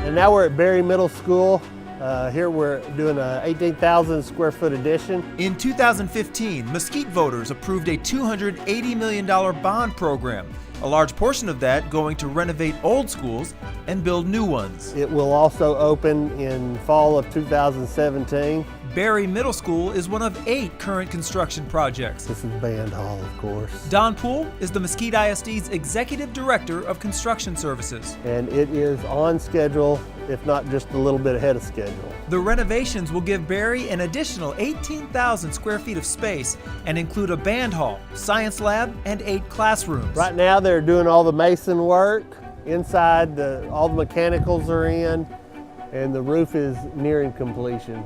And now we're at Berry Middle School. Here we're doing a 18,000 square foot addition. In 2015, Mesquite voters approved a $280 million bond program, a large portion of that going to renovate old schools and build new ones. It will also open in fall of 2017. Berry Middle School is one of 8 current construction projects. This is Band Hall, of course. Don Poole is the Mesquite ISD's Executive Director of Construction Services. And it is on schedule, if not just a little bit ahead of schedule. The renovations will give Berry an additional 18,000 square feet of space and include a band hall, science lab, and 8 classrooms. Right now they're doing all the mason work. Inside, all the mechanicals are in, and the roof is nearing completion.